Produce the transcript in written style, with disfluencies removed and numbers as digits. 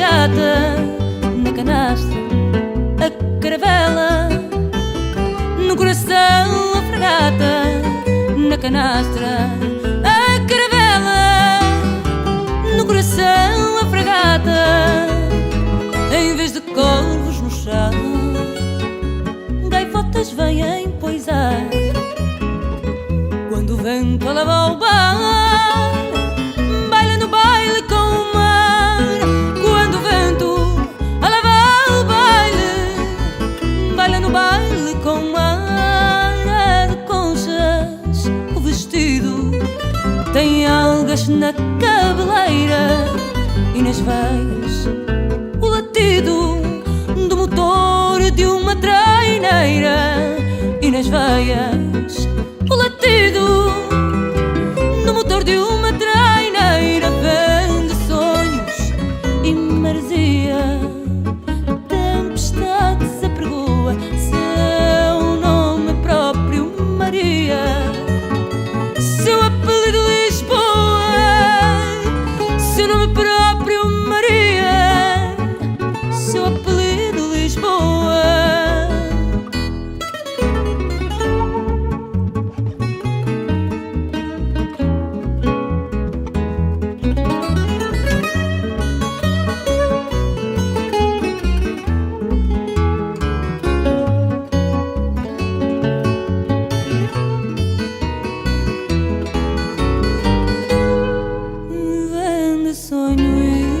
fragata, na canastra a caravela, no coração a fragata, na canastra a caravela, no coração a fragata. Em vez de corvos no chão, gaivotas vêm poisar. Quando o vento alava o bar, baila no baile com o mar. Quando o vento alava o baile, baila no baile com o mar. É de conchas o vestido, tem algas na cabeleira e nas veias o latido do motor de uma traineira. E nas veias o latido do motor de uma traineira. Vem de sonhos e maresia, tempestades apregoa seu nome próprio, Maria. Seu apelido Lisboa, seu nome próprio, Maria. Seu apelido Lisboa. Sonho